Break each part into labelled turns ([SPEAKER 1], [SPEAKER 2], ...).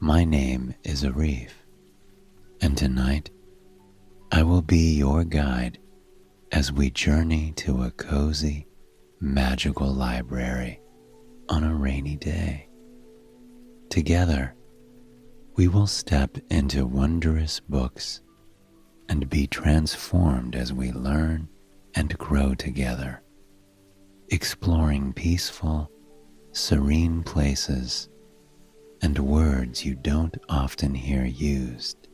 [SPEAKER 1] My name is Arif, and tonight I will be your guide as we journey to a cozy, magical library on a rainy day. Together, we will step into wondrous books and be transformed as we learn and grow together, exploring peaceful, serene places and words you don't often hear used.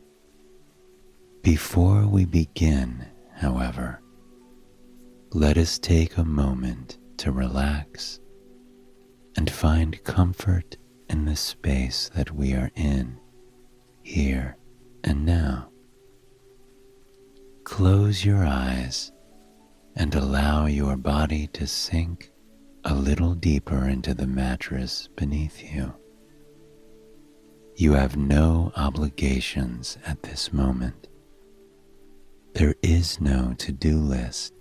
[SPEAKER 1] Before we begin, however, let us take a moment to relax and find comfort in the space that we are in, here and now. Close your eyes and allow your body to sink a little deeper into the mattress beneath you. You have no obligations at this moment. There is no to-do list.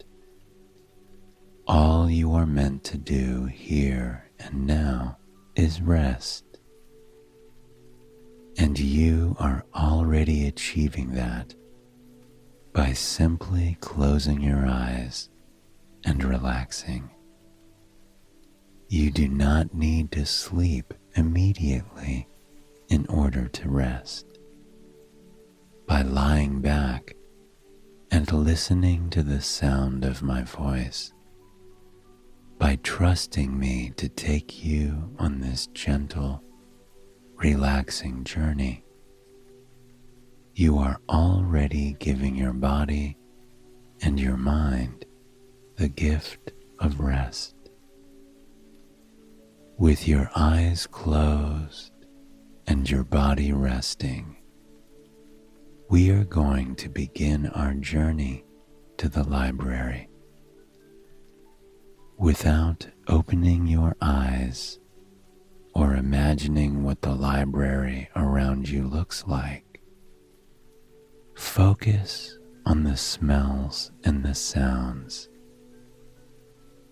[SPEAKER 1] All you are meant to do here and now is rest. And you are already achieving that by simply closing your eyes and relaxing. You do not need to sleep immediately in order to rest. By lying back and listening to the sound of my voice, by trusting me to take you on this gentle, relaxing journey, you are already giving your body and your mind the gift of rest. With your eyes closed and your body resting, we are going to begin our journey to the library. Without opening your eyes or imagining what the library around you looks like, focus on the smells and the sounds.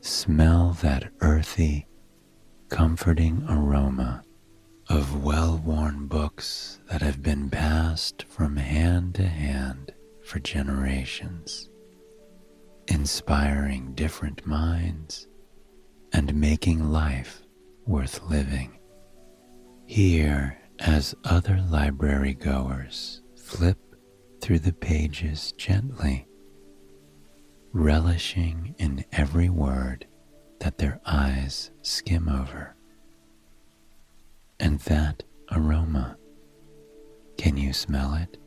[SPEAKER 1] Smell that earthy, comforting aroma of well-worn books that have been passed from hand to hand for generations, inspiring different minds and making life worth living. Here, as other library goers flip through the pages gently, relishing in every word that their eyes skim over. And that aroma, can you smell it?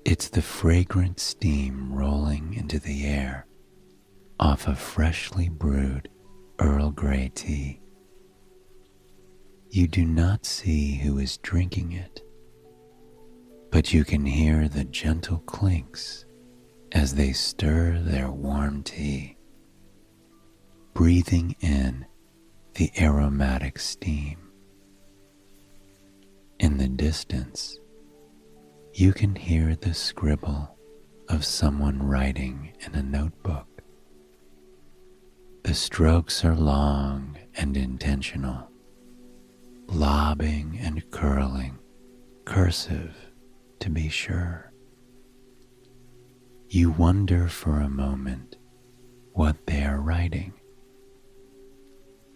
[SPEAKER 1] It's the fragrant steam rolling into the air off of freshly brewed Earl Grey tea. You do not see who is drinking it, but you can hear the gentle clinks as they stir their warm tea, breathing in the aromatic steam. In the distance, you can hear the scribble of someone writing in a notebook. The strokes are long and intentional, blobbing and curling, cursive to be sure. You wonder for a moment what they are writing.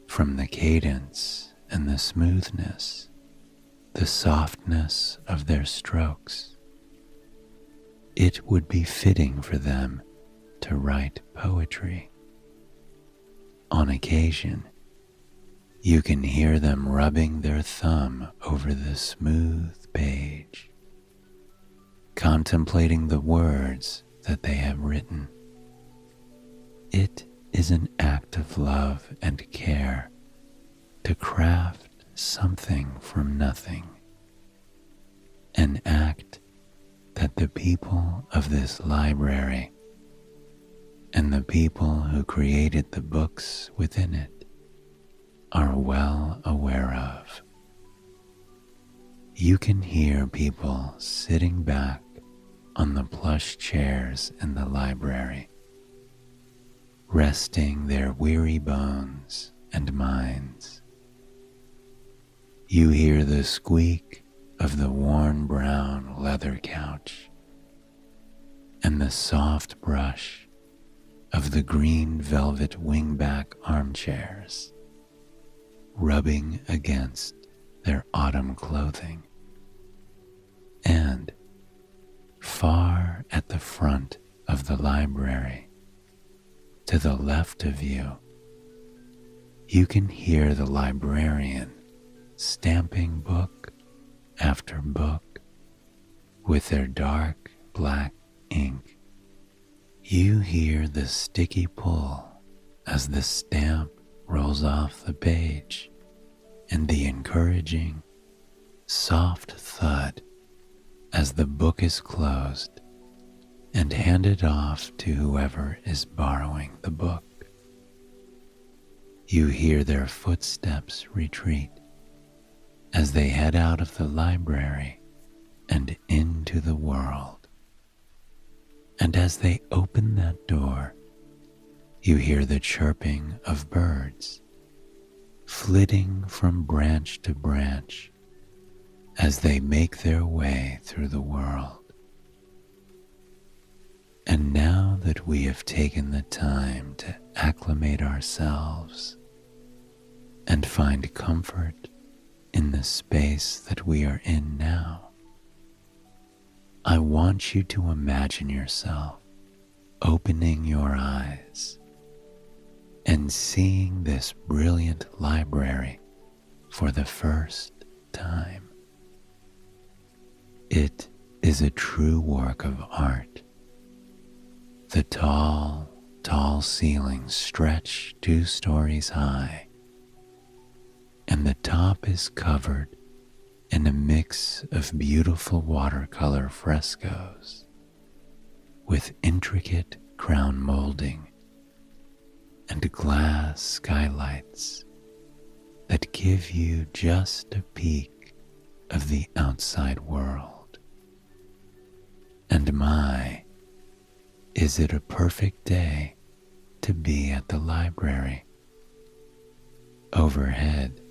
[SPEAKER 1] From the cadence and the smoothness, the softness of their strokes, it would be fitting for them to write poetry. On occasion, you can hear them rubbing their thumb over the smooth page, contemplating the words that they have written. It is an act of love and care to craft something from nothing, an act that the people of this library and the people who created the books within it are well aware of. You can hear people sitting back on the plush chairs in the library, resting their weary bones and minds. You hear the squeak of the worn brown leather couch and the soft brush of the green velvet wingback armchairs rubbing against their autumn clothing. And far at the front of the library, to the left of you, you can hear the librarian stamping book after book with their dark black ink. You hear the sticky pull as the stamp rolls off the page and the encouraging, soft thud as the book is closed and handed off to whoever is borrowing the book. You hear their footsteps retreat as they head out of the library and into the world. And as they open that door, you hear the chirping of birds, flitting from branch to branch as they make their way through the world. And now that we have taken the time to acclimate ourselves and find comfort in the space that we are in now, I want you to imagine yourself opening your eyes and seeing this brilliant library for the first time. It is a true work of art. The tall, tall ceilings stretch 2 stories high, and the top is covered in a mix of beautiful watercolor frescoes with intricate crown molding and glass skylights that give you just a peek of the outside world. And my, is it a perfect day to be at the library. Overhead,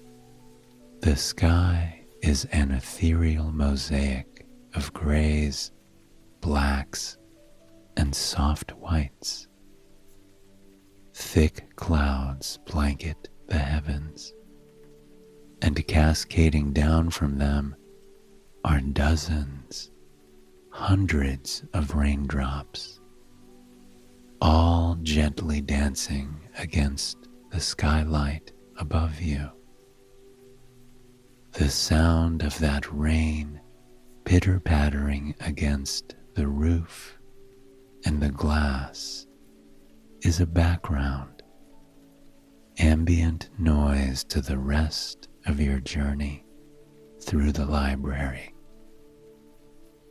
[SPEAKER 1] the sky is an ethereal mosaic of grays, blacks, and soft whites. Thick clouds blanket the heavens, and cascading down from them are dozens, hundreds of raindrops, all gently dancing against the skylight above you. The sound of that rain pitter-pattering against the roof and the glass is a background, ambient noise to the rest of your journey through the library,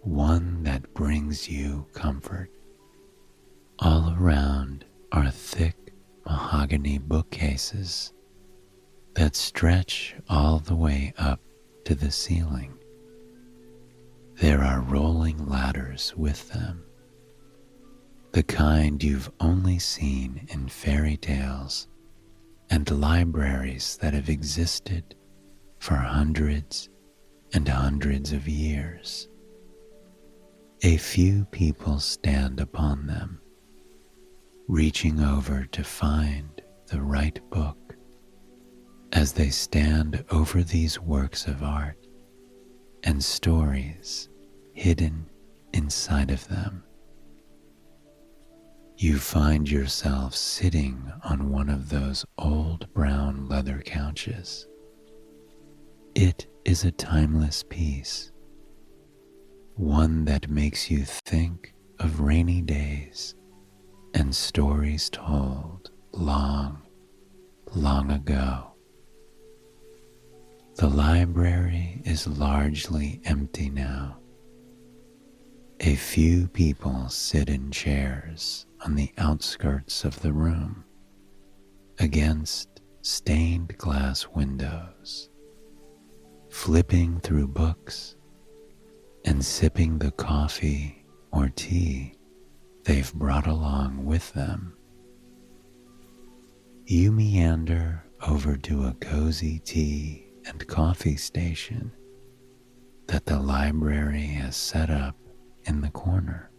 [SPEAKER 1] one that brings you comfort. All around are thick mahogany bookcases that stretch all the way up to the ceiling. There are rolling ladders with them, the kind you've only seen in fairy tales and libraries that have existed for hundreds and hundreds of years. A few people stand upon them, reaching over to find the right book. As they stand over these works of art and stories hidden inside of them, you find yourself sitting on one of those old brown leather couches. It is a timeless piece, one that makes you think of rainy days and stories told long, long ago. The library is largely empty now. A few people sit in chairs on the outskirts of the room, against stained glass windows, flipping through books and sipping the coffee or tea they've brought along with them. You meander over to a cozy tea and coffee station that the library has set up in the corner.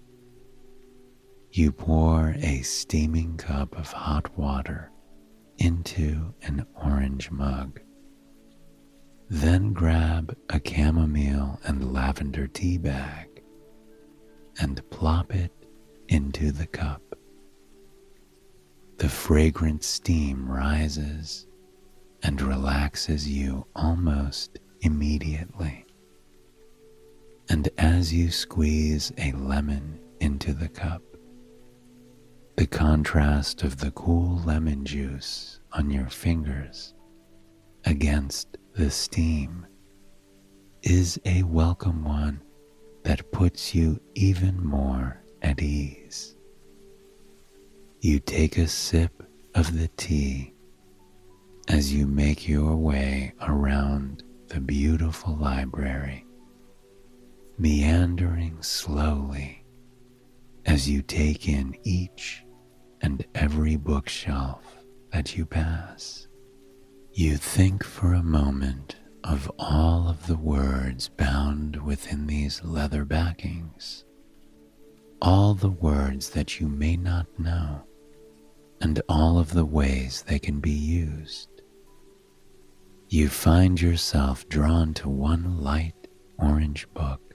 [SPEAKER 1] You pour a steaming cup of hot water into an orange mug. Then grab a chamomile and lavender tea bag and plop it into the cup. The fragrant steam rises and relaxes you almost immediately. And as you squeeze a lemon into the cup, the contrast of the cool lemon juice on your fingers against the steam is a welcome one that puts you even more at ease. You take a sip of the tea as you make your way around the beautiful library, meandering slowly as you take in each and every bookshelf that you pass. You think for a moment of all of the words bound within these leather backings, all the words that you may not know, and all of the ways they can be used. You find yourself drawn to one light orange book,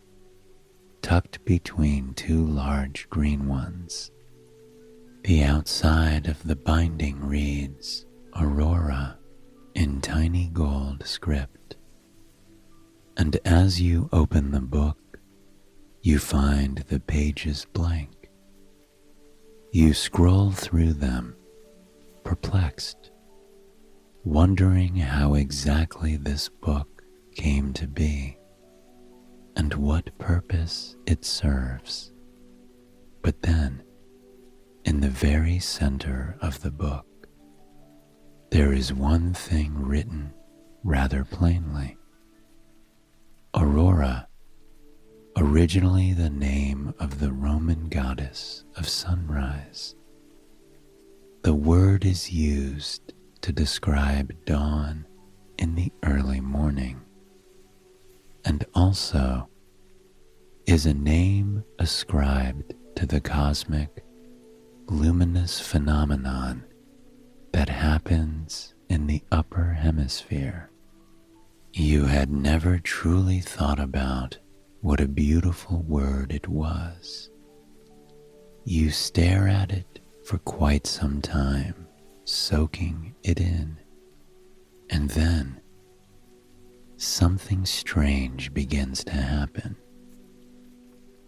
[SPEAKER 1] tucked between two large green ones. The outside of the binding reads Aurora in tiny gold script. And as you open the book, you find the pages blank. You scroll through them, perplexed, wondering how exactly this book came to be and what purpose it serves. But then, in the very center of the book, there is one thing written rather plainly. Aurora, originally the name of the Roman goddess of sunrise. The word is used to describe dawn in the early morning, and also is a name ascribed to the cosmic, luminous phenomenon that happens in the upper hemisphere. You had never truly thought about what a beautiful word it was. You stare at it for quite some time, soaking it in, and then something strange begins to happen.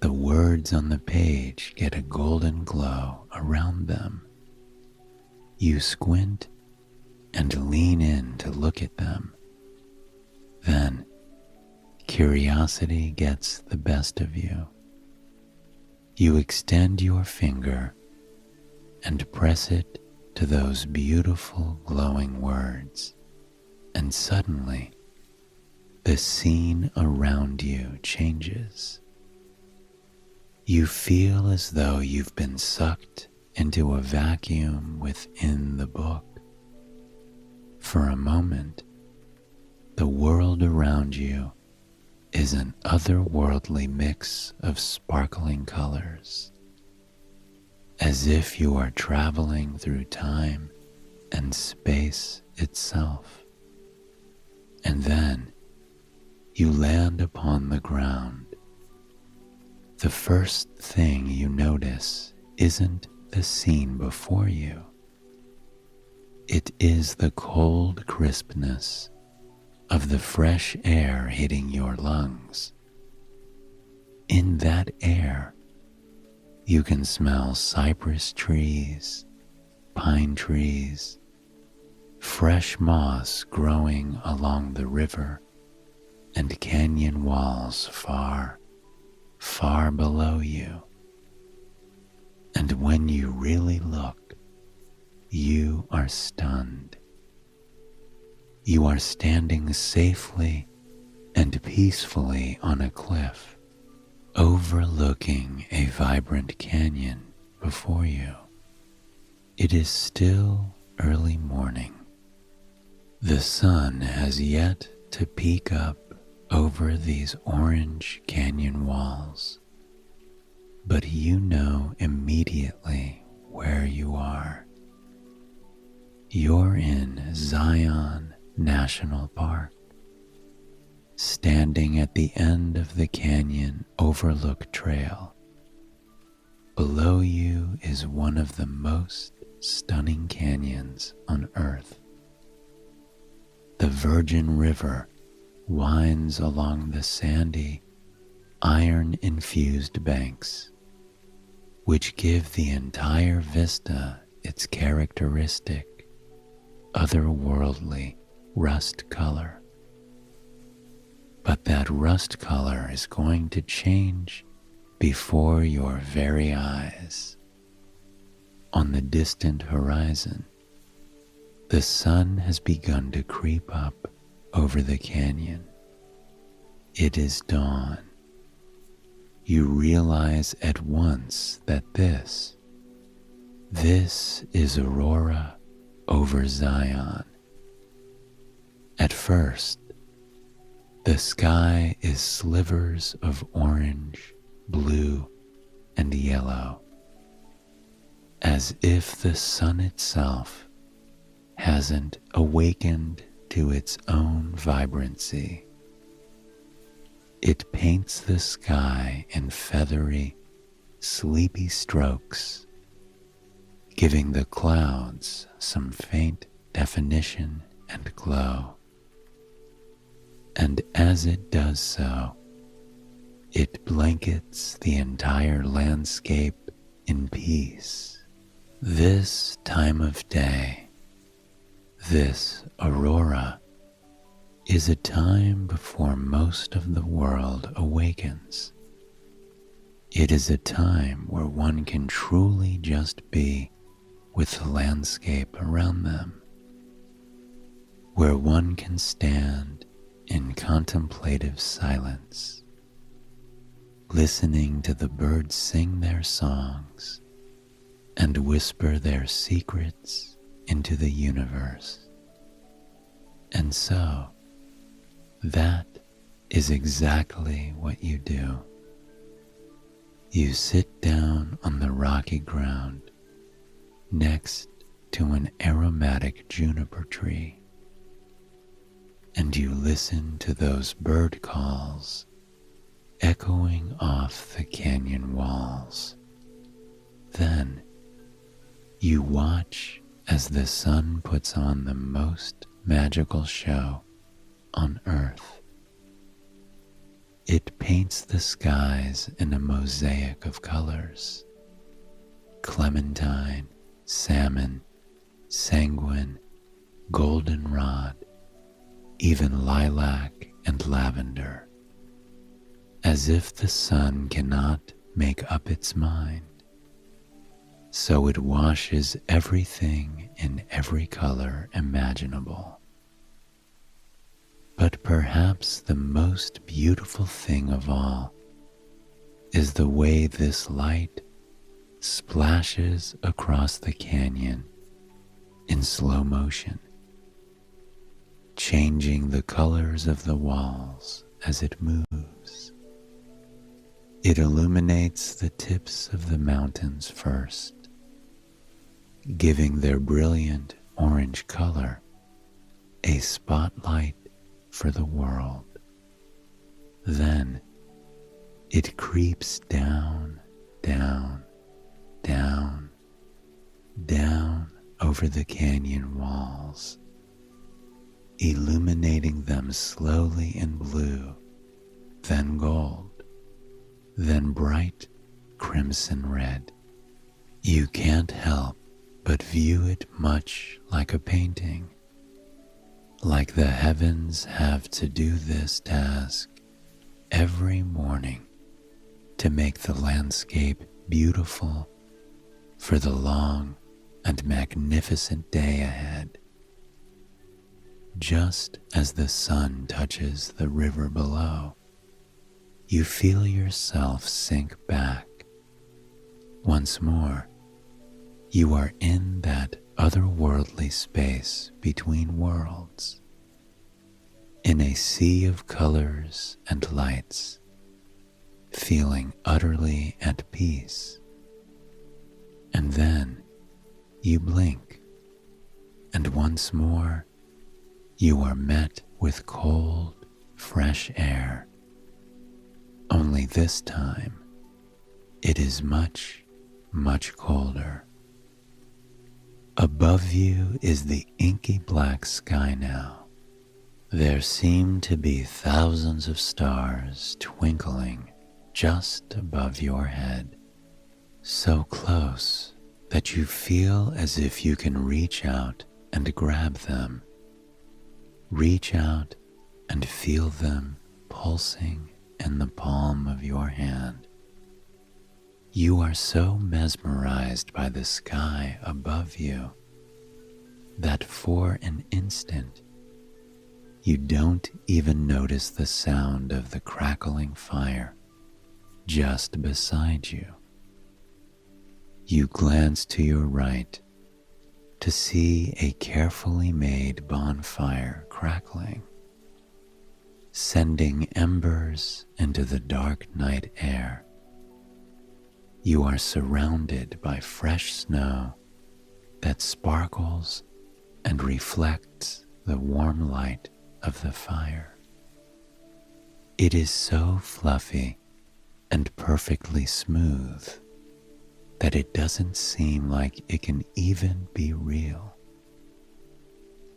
[SPEAKER 1] The words on the page get a golden glow around them. You squint and lean in to look at them. Then, curiosity gets the best of you. You extend your finger and press it to those beautiful glowing words, and suddenly, the scene around you changes. You feel as though you've been sucked into a vacuum within the book. For a moment, the world around you is an otherworldly mix of sparkling colors, as if you are traveling through time and space itself. And then you land upon the ground. The first thing you notice isn't the scene before you. It is the cold crispness of the fresh air hitting your lungs. In that air, you can smell cypress trees, pine trees, fresh moss growing along the river, and canyon walls far, far below you. And when you really look, you are stunned. You are standing safely and peacefully on a cliff, overlooking a vibrant canyon before you. It is still early morning. The sun has yet to peek up over these orange canyon walls, but you know immediately where you are. You're in Zion National Park, standing at the end of the canyon overlook trail. Below you is one of the most stunning canyons on Earth. The Virgin River winds along the sandy, iron-infused banks, which give the entire vista its characteristic, otherworldly rust color. But that rust color is going to change before your very eyes. On the distant horizon, the sun has begun to creep up over the canyon. It is dawn. You realize at once that this is Aurora over Zion. At first, the sky is slivers of orange, blue, and yellow, as if the sun itself hasn't awakened to its own vibrancy. It paints the sky in feathery, sleepy strokes, giving the clouds some faint definition and glow. And as it does so, it blankets the entire landscape in peace. This time of day, this aurora, is a time before most of the world awakens. It is a time where one can truly just be with the landscape around them, where one can stand in contemplative silence, listening to the birds sing their songs and whisper their secrets into the universe. And so, that is exactly what you do. You sit down on the rocky ground next to an aromatic juniper tree, and you listen to those bird calls echoing off the canyon walls. Then you watch as the sun puts on the most magical show on Earth. It paints the skies in a mosaic of colors: clementine, salmon, sanguine, goldenrod, even lilac and lavender, as if the sun cannot make up its mind. So it washes everything in every color imaginable. But perhaps the most beautiful thing of all is the way this light splashes across the canyon in slow motion, changing the colors of the walls as it moves. It illuminates the tips of the mountains first, giving their brilliant orange color a spotlight for the world. Then it creeps down, down, down, down over the canyon walls, illuminating them slowly in blue, then gold, then bright crimson red. You can't help but view it much like a painting, like the heavens have to do this task every morning to make the landscape beautiful for the long and magnificent day ahead. Just as the sun touches the river below, you feel yourself sink back. Once more, you are in that otherworldly space between worlds. in a sea of colors and lights, feeling utterly at peace. And then you blink, and once more you are met with cold, fresh air. Only this time it is much, much colder. Above you is the inky black sky now. There seem to be thousands of stars twinkling just above your head, so close that you feel as if you can reach out and grab them. Reach out and feel them pulsing in the palm of your hand. You are so mesmerized by the sky above you that for an instant you don't even notice the sound of the crackling fire just beside you. You glance to your right to see a carefully made bonfire crackling, sending embers into the dark night air. You are surrounded by fresh snow that sparkles and reflects the warm light of the fire. It is so fluffy and perfectly smooth that it doesn't seem like it can even be real.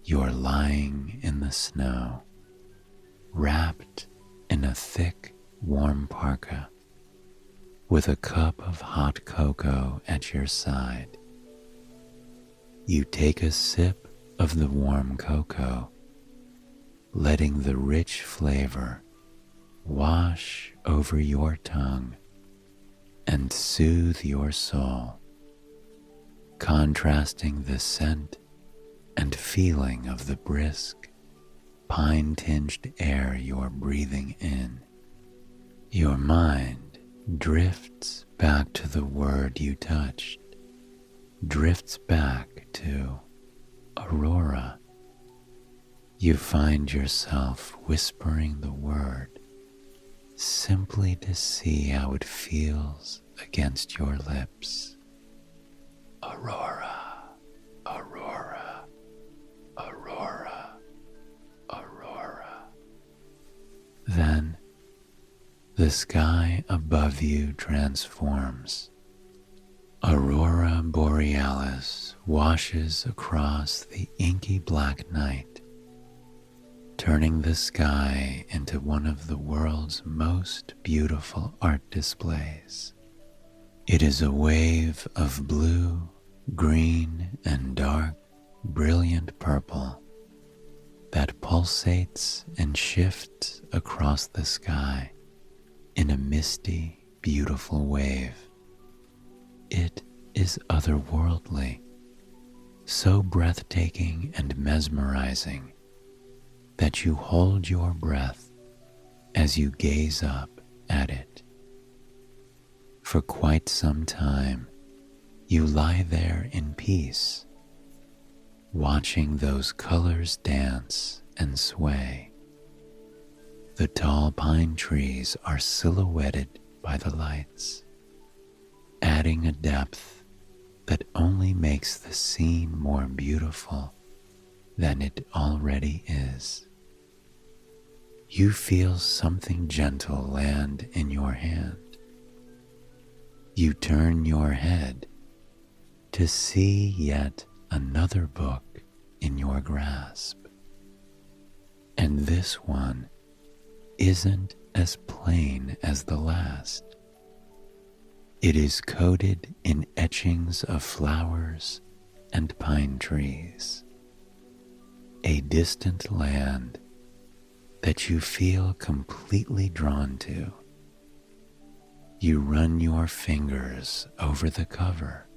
[SPEAKER 1] You're lying in the snow, wrapped in a thick, warm parka, with a cup of hot cocoa at your side. You take a sip of the warm cocoa, letting the rich flavor wash over your tongue and soothe your soul, contrasting the scent and feeling of the brisk, pine-tinged air you're breathing in. Your mind drifts back to the word you touched, drifts back to Aurora. You find yourself whispering the word simply to see how it feels against your lips. Aurora, Aurora, Aurora, Aurora. Then the sky above you transforms. Aurora Borealis washes across the inky black night, turning the sky into one of the world's most beautiful art displays. It is a wave of blue, green, and dark, brilliant purple that pulsates and shifts across the sky in a misty, beautiful wave. It is otherworldly, so breathtaking and mesmerizing that you hold your breath as you gaze up at it. For quite some time, you lie there in peace, watching those colors dance and sway. The tall pine trees are silhouetted by the lights, adding a depth that only makes the scene more beautiful than it already is. You feel something gentle land in your hand. You turn your head to see yet another book in your grasp. And this one isn't as plain as the last. It is coated in etchings of flowers and pine trees. A distant land that you feel completely drawn to. You run your fingers over the cover.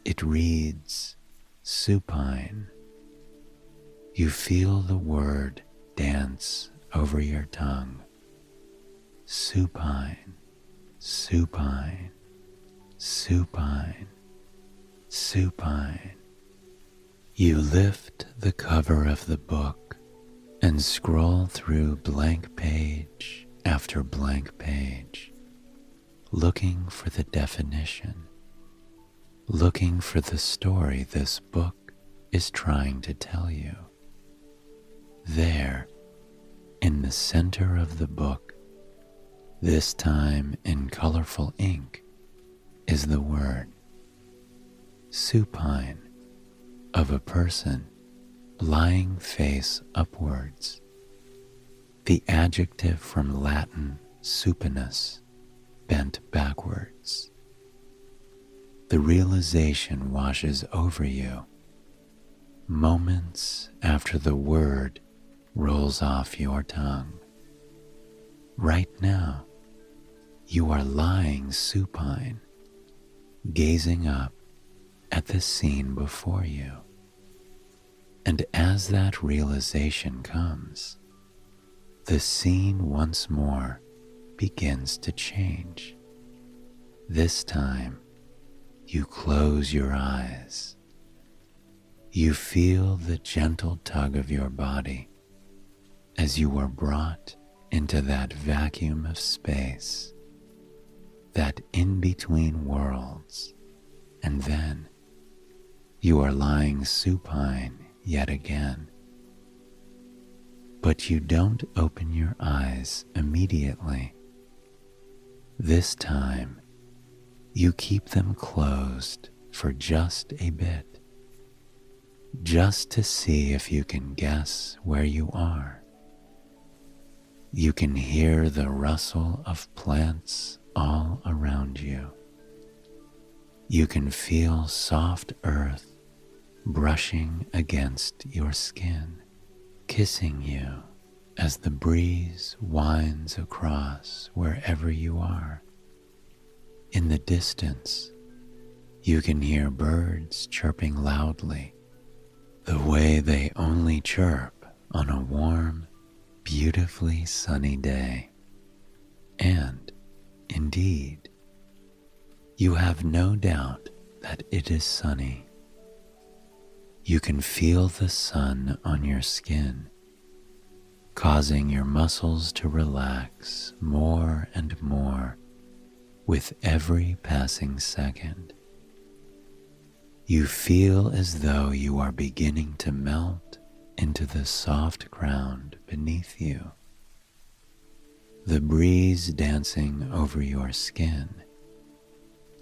[SPEAKER 1] It reads, supine. You feel the word dance over your tongue. Supine, supine, supine, supine. You lift the cover of the book and scroll through blank page after blank page, looking for the definition, looking for the story this book is trying to tell you. There, in the center of the book, this time in colorful ink, is the word supine, of a person lying face upwards, the adjective from Latin supinus, bent backwards. The realization washes over you moments after the word rolls off your tongue. Right now, you are lying supine, gazing up at the scene before you. And as that realization comes, the scene once more begins to change. This time, you close your eyes. You feel the gentle tug of your body as you are brought into that vacuum of space, that in-between worlds, and then you are lying supine yet again. But you don't open your eyes immediately. This time, you keep them closed for just a bit, just to see if you can guess where you are. You can hear the rustle of plants all around you. You can feel soft earth brushing against your skin, kissing you as the breeze winds across wherever you are. In the distance, you can hear birds chirping loudly, the way they only chirp on a warm, beautifully sunny day. And, indeed, you have no doubt that it is sunny. You can feel the sun on your skin, causing your muscles to relax more and more with every passing second. You feel as though you are beginning to melt into the soft ground beneath you. The breeze dancing over your skin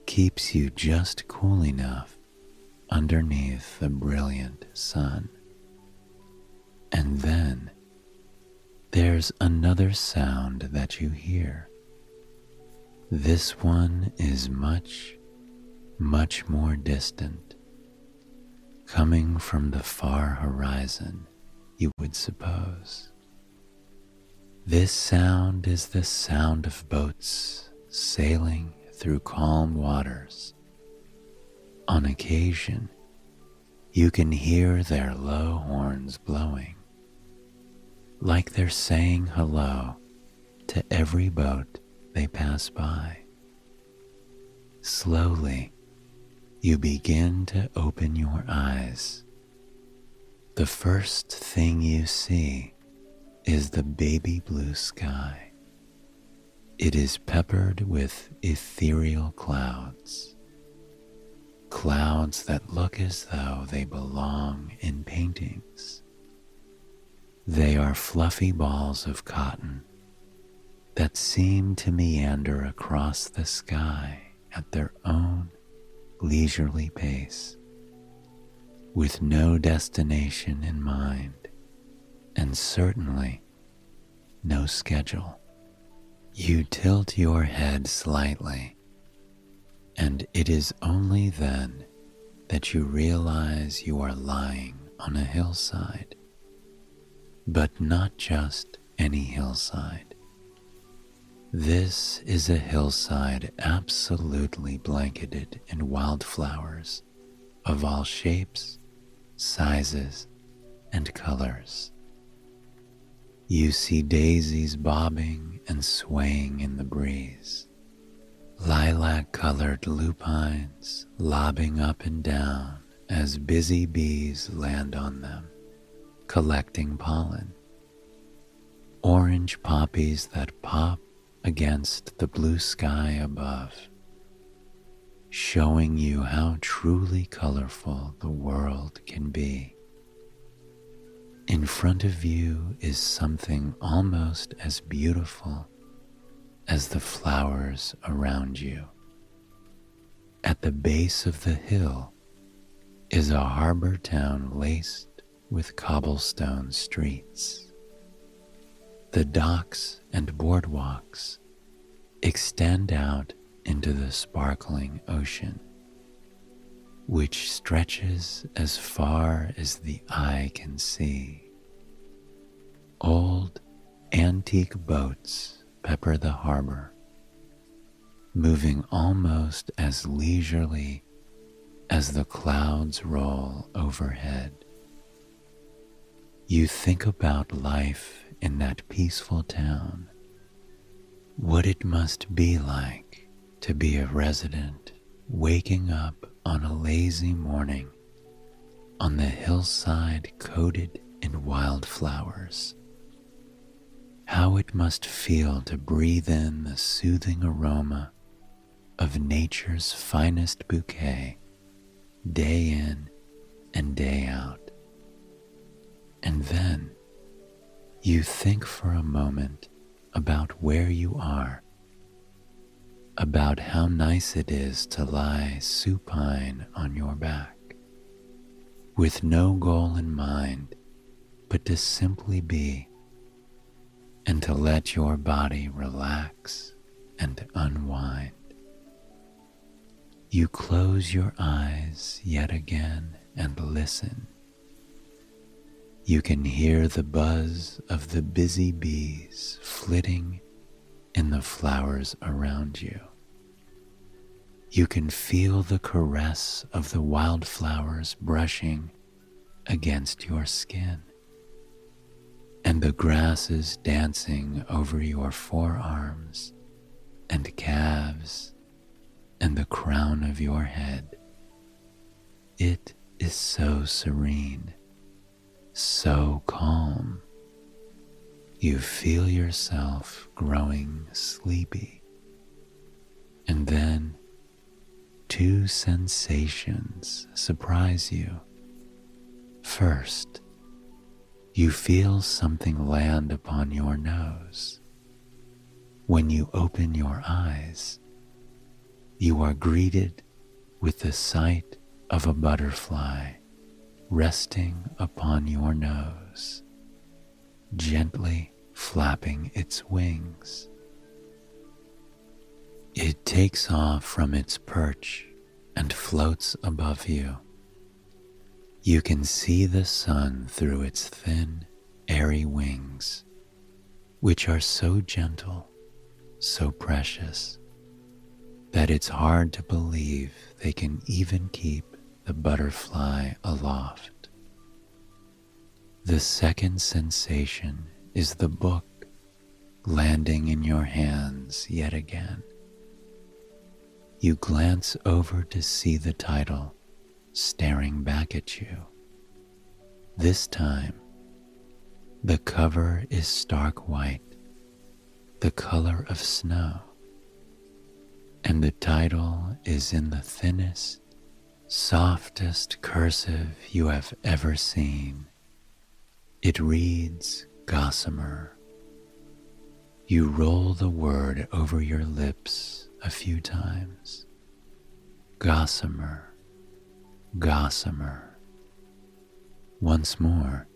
[SPEAKER 1] keeps you just cool enough underneath the brilliant sun. And then there's another sound that you hear. This one is much, much more distant, coming from the far horizon, you would suppose. This sound is the sound of boats sailing through calm waters. On occasion, you can hear their low horns blowing, like they're saying hello to every boat they pass by. Slowly, you begin to open your eyes. The first thing you see is the baby blue sky. It is peppered with ethereal clouds. Clouds that look as though they belong in paintings. They are fluffy balls of cotton that seem to meander across the sky at their own leisurely pace, with no destination in mind, and certainly no schedule. You tilt your head slightly, and it is only then that you realize you are lying on a hillside, but not just any hillside. This is a hillside absolutely blanketed in wildflowers of all shapes, sizes, and colors. You see daisies bobbing and swaying in the breeze, lilac-colored lupines lobbing up and down as busy bees land on them, collecting pollen. orange poppies that pop against the blue sky above, showing you how truly colorful the world can be. In front of you is something almost as beautiful as the flowers around you. At the base of the hill is a harbor town laced with cobblestone streets. The docks and boardwalks extend out into the sparkling ocean, which stretches as far as the eye can see. Old, antique boats pepper the harbor, moving almost as leisurely as the clouds roll overhead. You think about life in that peaceful town, what it must be like to be a resident waking up on a lazy morning on the hillside coated in wildflowers. How it must feel to breathe in the soothing aroma of nature's finest bouquet day in and day out. And then you think for a moment about where you are, about how nice it is to lie supine on your back, with no goal in mind but to simply be, and to let your body relax and unwind. You close your eyes yet again and listen. You can hear the buzz of the busy bees flitting in the flowers around you. You can feel the caress of the wildflowers brushing against your skin, and the grasses dancing over your forearms and calves and the crown of your head. It is so serene, so calm. You feel yourself growing sleepy, and then two sensations surprise you. First, you feel something land upon your nose. When you open your eyes, you are greeted with the sight of a butterfly resting upon your nose, gently flapping its wings. It takes off from its perch and floats above you. You can see the sun through its thin, airy wings, which are so gentle, so precious, that it's hard to believe they can even keep the butterfly aloft. The second sensation is the book landing in your hands yet again. You glance over to see the title staring back at you. This time, the cover is stark white, the color of snow, and the title is in the thinnest, softest cursive you have ever seen. It reads Gossamer. You roll the word over your lips a few times. Gossamer, gossamer. Once more,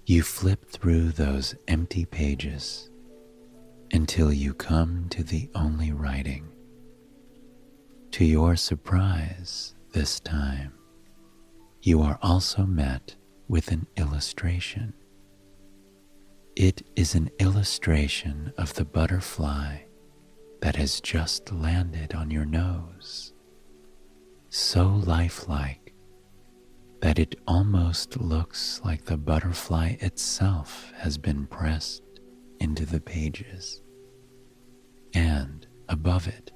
[SPEAKER 1] you flip through those empty pages until you come to the only writing. To your surprise, this time, you are also met with an illustration. It is an illustration of the butterfly that has just landed on your nose, so lifelike that it almost looks like the butterfly itself has been pressed into the pages. And above it,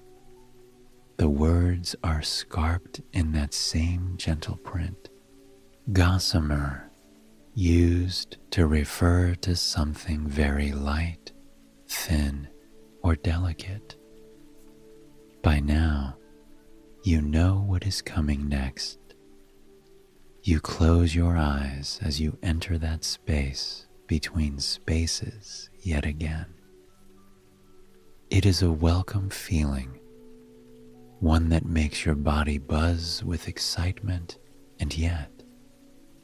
[SPEAKER 1] the words are scarped in that same gentle print. Gossamer, used to refer to something very light, thin, or delicate. By now, you know what is coming next. You close your eyes as you enter that space between spaces yet again. It is a welcome feeling, one that makes your body buzz with excitement and yet,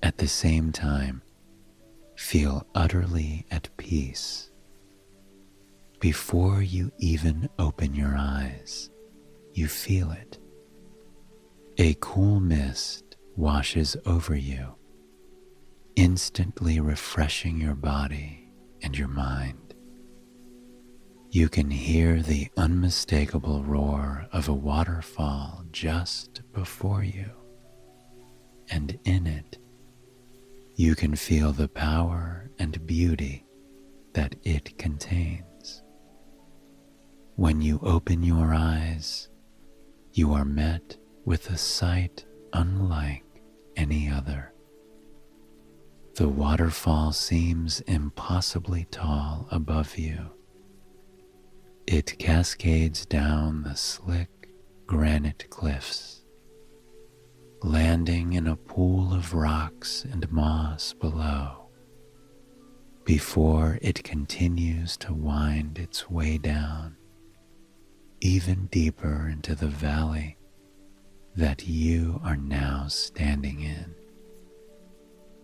[SPEAKER 1] at the same time, feel utterly at peace. Before you even open your eyes, you feel it. A cool mist washes over you, instantly refreshing your body and your mind. You can hear the unmistakable roar of a waterfall just before you, and in it, you can feel the power and beauty that it contains. When you open your eyes, you are met with a sight unlike any other. The waterfall seems impossibly tall above you. It cascades down the slick granite cliffs, landing in a pool of rocks and moss below, before it continues to wind its way down, even deeper into the valley that you are now standing in.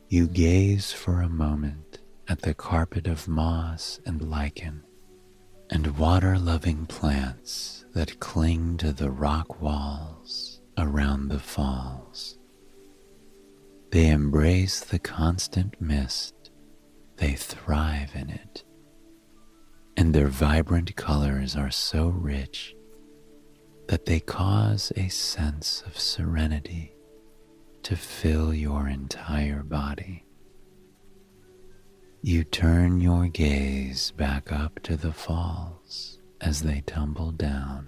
[SPEAKER 1] You gaze for a moment at the carpet of moss and lichen and water-loving plants that cling to the rock walls around the falls. They embrace the constant mist, they thrive in it, and their vibrant colors are so rich that they cause a sense of serenity to fill your entire body. You turn your gaze back up to the falls as they tumble down.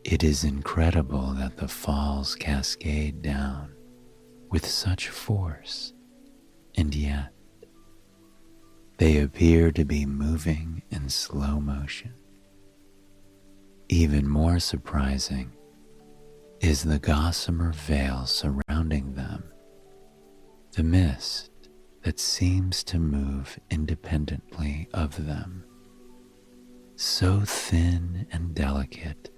[SPEAKER 1] It is incredible that the falls cascade down with such force, and yet they appear to be moving in slow motion. Even more surprising is the gossamer veil surrounding them, the mist that seems to move independently of them, so thin and delicate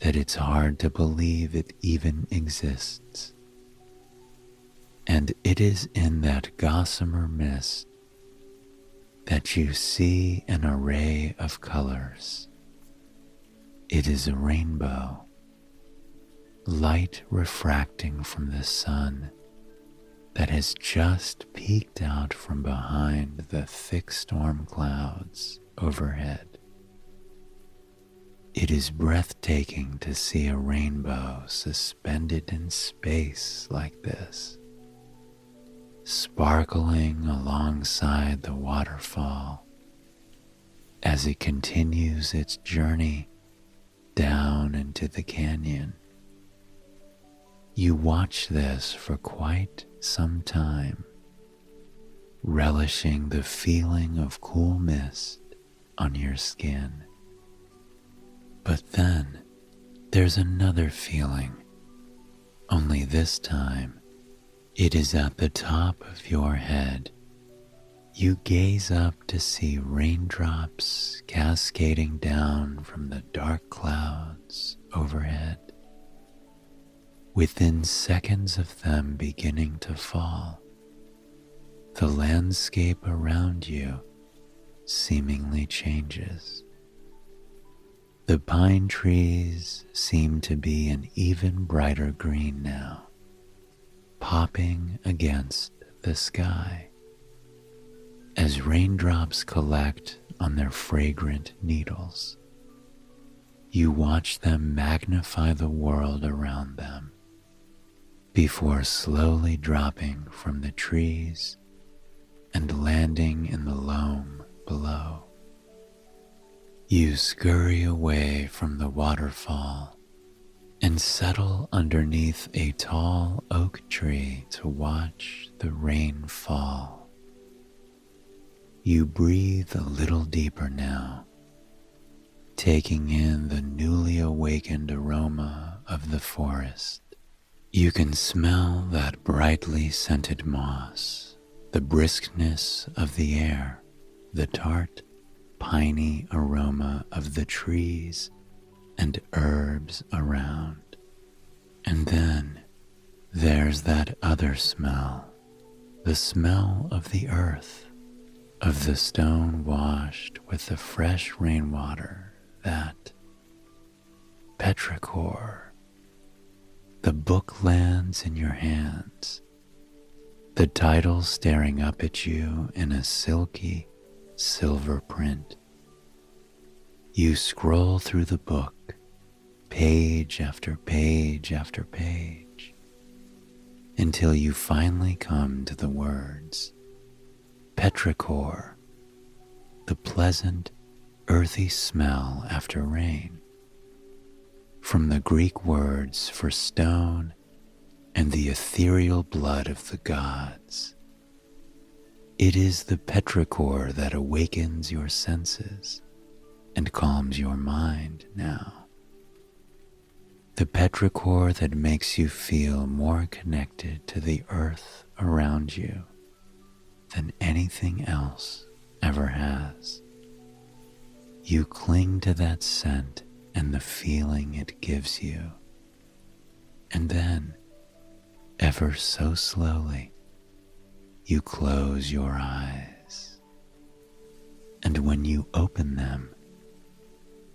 [SPEAKER 1] that it's hard to believe it even exists. And it is in that gossamer mist that you see an array of colors. It is a rainbow, light refracting from the sun that has just peeked out from behind the thick storm clouds overhead. It is breathtaking to see a rainbow suspended in space like this, sparkling alongside the waterfall as it continues its journey down into the canyon. You watch this for quite some time, relishing the feeling of cool mist on your skin. But then there's another feeling, only this time it is at the top of your head. You gaze up to see raindrops cascading down from the dark clouds overhead. Within seconds of them beginning to fall, the landscape around you seemingly changes. The pine trees seem to be an even brighter green now, popping against the sky as raindrops collect on their fragrant needles. You watch them magnify the world around them before slowly dropping from the trees and landing in the loam below. You scurry away from the waterfall and settle underneath a tall oak tree to watch the rain fall. You breathe a little deeper now, taking in the newly awakened aroma of the forest. You can smell that brightly scented moss, the briskness of the air, the tart, piney aroma of the trees and herbs around. And then there's that other smell, the smell of the earth, of the stone washed with the fresh rainwater, that petrichor. The book lands in your hands, the title staring up at you in a silky silver print. You scroll through the book, page after page after page, until you finally come to the words, petrichor, the pleasant, earthy smell after rain. From the Greek words for stone and the ethereal blood of the gods. It is the petrichor that awakens your senses and calms your mind now. The petrichor that makes you feel more connected to the earth around you than anything else ever has. You cling to that scent and the feeling it gives you. And then, ever so slowly, you close your eyes. And when you open them,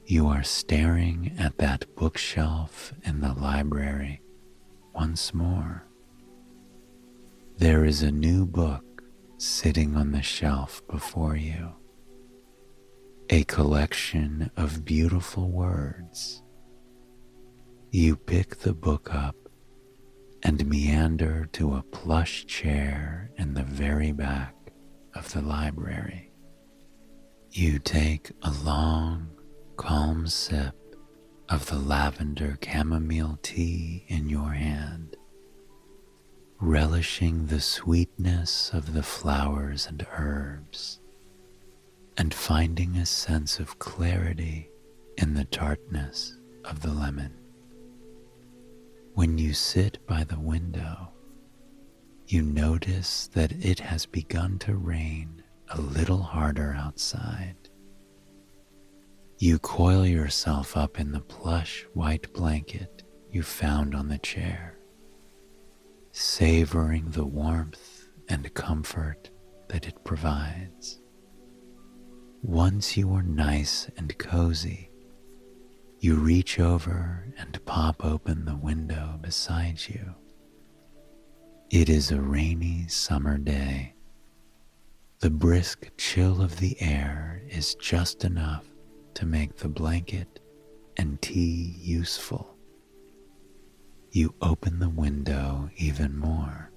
[SPEAKER 1] you are staring at that bookshelf in the library once more. There is a new book sitting on the shelf before you. A collection of beautiful words. You pick the book up and meander to a plush chair in the very back of the library. You take a long, calm sip of the lavender chamomile tea in your hand, relishing the sweetness of the flowers and herbs, and finding a sense of clarity in the tartness of the lemon. When you sit by the window, you notice that it has begun to rain a little harder outside. You coil yourself up in the plush white blanket you found on the chair, savoring the warmth and comfort that it provides. Once you are nice and cozy, you reach over and pop open the window beside you. It is a rainy summer day. The brisk chill of the air is just enough to make the blanket and tea useful. You open the window even more,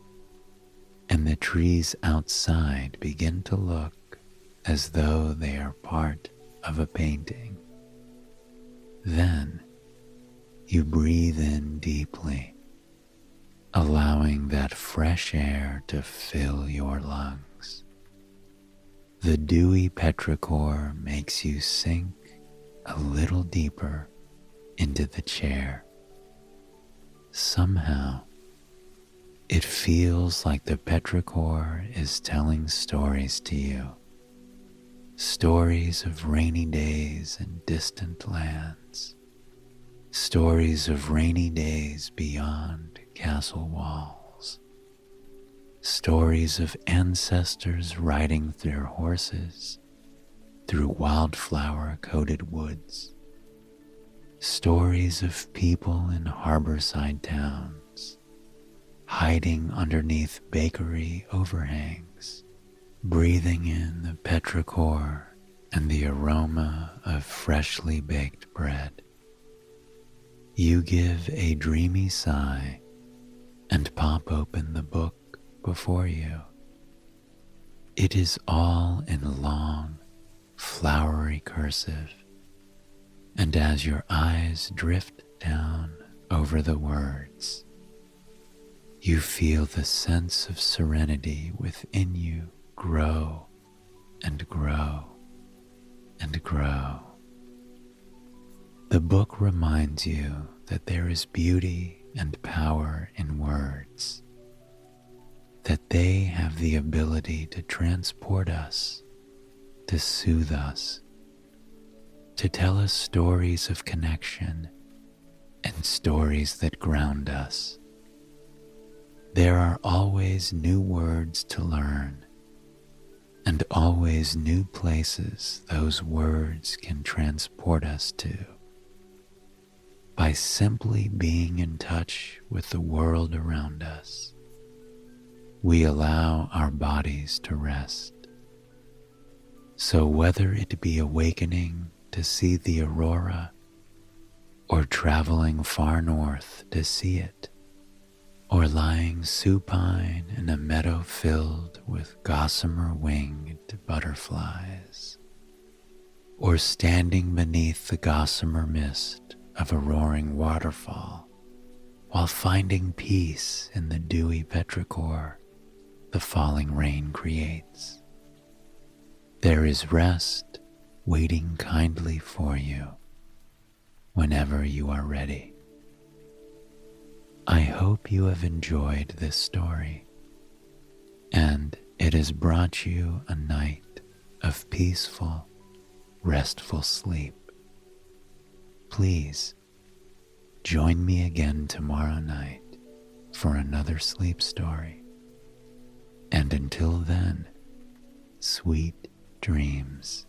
[SPEAKER 1] and the trees outside begin to look as though they are part of a painting. Then you breathe in deeply, allowing that fresh air to fill your lungs. The dewy petrichor makes you sink a little deeper into the chair. Somehow, it feels like the petrichor is telling stories to you. Stories of rainy days in distant lands. Stories of rainy days beyond castle walls. Stories of ancestors riding their horses through wildflower-coated woods. Stories of people in harborside towns, hiding underneath bakery overhangs, breathing in the petrichor and the aroma of freshly baked bread. You give a dreamy sigh and pop open the book before you. It is all in long, flowery cursive, and as your eyes drift down over the words. You feel the sense of serenity within you grow and grow and grow. The book reminds you that there is beauty and power in words, that they have the ability to transport us, to soothe us, to tell us stories of connection and stories that ground us. There are always new words to learn, and always new places those words can transport us to. By simply being in touch with the world around us, we allow our bodies to rest. So whether it be awakening to see the aurora, or traveling far north to see it, or lying supine in a meadow filled with gossamer-winged butterflies, or standing beneath the gossamer mist of a roaring waterfall, while finding peace in the dewy petrichor the falling rain creates. There is rest waiting kindly for you whenever you are ready. I hope you have enjoyed this story, and it has brought you a night of peaceful, restful sleep. Please join me again tomorrow night for another sleep story. And until then, sweet dreams.